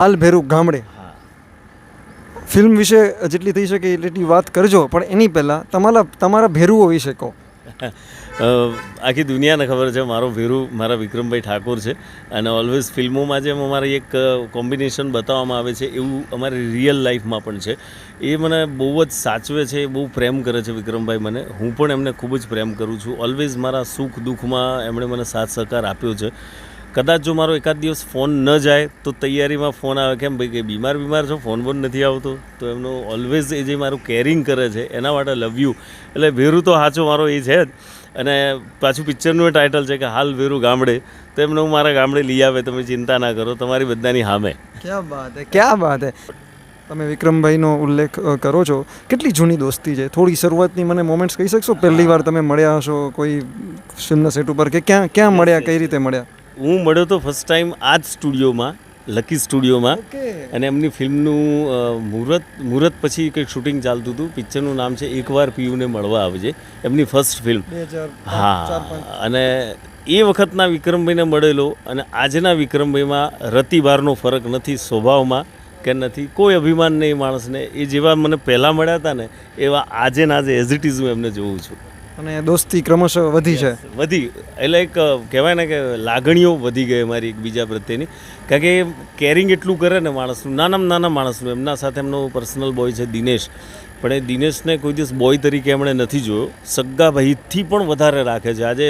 હાલ ભેરું ગામડે ફિલ્મ વિશે જેટલી થઈ શકે એટલી વાત કરજો, પણ એની પહેલાં તમારા ભેરુઓ વિશે કહો. આખી દુનિયાને ખબર છે મારો ભેરુ મારા વિક્રમભાઈ ઠાકોર છે, અને ઓલવેઝ ફિલ્મોમાં જેમ અમારી એક કોમ્બિનેશન બતાવવામાં આવે છે એવું અમારી રિયલ લાઈફમાં પણ છે. એ મને બહુ જ સાચવે છે, બહુ પ્રેમ કરે છે વિક્રમભાઈ મને. હું પણ એમને ખૂબ જ પ્રેમ કરું છું. ઓલવેઝ મારા સુખ દુઃખમાં એમણે મને સાથ સહકાર આપ્યો છે. કદાચ જો મારો એકાદ દિવસ ફોન ન જાય તો તૈયારીમાં ફોન આવે, કેમ ભાઈ કે બીમાર છો, ફોન પણ નથી આવતો. તો એમનો ઓલવેઝ એ જે મારું કેરિંગ કરે છે એના માટે લવ યુ. એટલે ભેરુ તો સાચો મારો એ છે જ. અને પાછું પિક્ચરનું ટાઇટલ છે કે હાલ ભેરુ ગામડે, તો એમને હું મારા ગામડે લઈ આવે, તમે ચિંતા ના કરો, તમારી બધાની સામે. ક્યાં બાત હે, ક્યાં બાત હે. તમે વિક્રમભાઈનો ઉલ્લેખ કરો છો, કેટલી જૂની દોસ્તી છે? થોડી શરૂઆતની મને મોમેન્ટ્સ કહી શકશો? પહેલી વાર તમે મળ્યા હશો કોઈ ફિલ્મના સેટ ઉપર, કે ક્યાં મળ્યા, કઈ રીતે મળ્યા? હું મળ્યો તો ફર્સ્ટ ટાઈમ આ જ સ્ટુડિયોમાં, લકી સ્ટુડિયોમાં. અને એમની ફિલ્મનું મુહૂર્ત પછી કંઈક શૂટિંગ ચાલતું હતું. પિક્ચરનું નામ છે એકવાર પીયુને મળવા આવજે, એમની ફર્સ્ટ ફિલ્મ. હા, અને એ વખતના વિક્રમભાઈને મળેલો અને આજના વિક્રમભાઈમાં રતિભારનો ફરક નથી, સ્વભાવમાં કે નથી કોઈ અભિમાન નહીં માણસને. એ જેવા મને પહેલાં મળ્યા હતા ને એવા આજે એઝ ઇટ ઇઝ હું એમને જોઉં છું. અને દોસ્તી ક્રમશઃ વધી છે, વધી એટલે એક કહેવાય ને કે લાગણીઓ વધી ગઈ અમારી એકબીજા પ્રત્યેની. કારણ કે એ કેરિંગ એટલું કરે ને માણસનું, નાના માણસનું. એમના સાથે એમનો પર્સનલ બોય છે દિનેશ, પણ એ દિનેશને કોઈ દિવસ બોય તરીકે એમણે નથી જોયો, સગ્ગા ભાઈથી પણ વધારે રાખે છે. આજે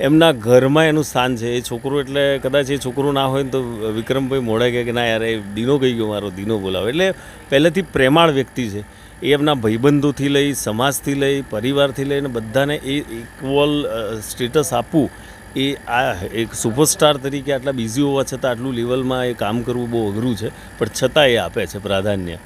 એમના ઘરમાં એનું સ્થાન છે. એ છોકરો એટલે કદાચ એ છોકરો ના હોય ને તો વિક્રમભાઈ મોઢે કહે કે ના યાર એ દીનો કહી ગયો, મારો દીનો બોલાવે. એટલે પહેલેથી પ્રેમાળ વ્યક્તિ છે. એ એમના ભાઈબંધોથી લઈ, સમાજથી લઈ, પરિવારથી લઈને બધાને એ ઇક્વલ સ્ટેટસ આપવું, એ આ એક સુપરસ્ટાર તરીકે આટલા બિઝી હોવા છતાં આટલું લેવલમાં એ કામ કરવું બહુ અઘરું છે, પણ છતાં એ આપે છે પ્રાધાન્ય.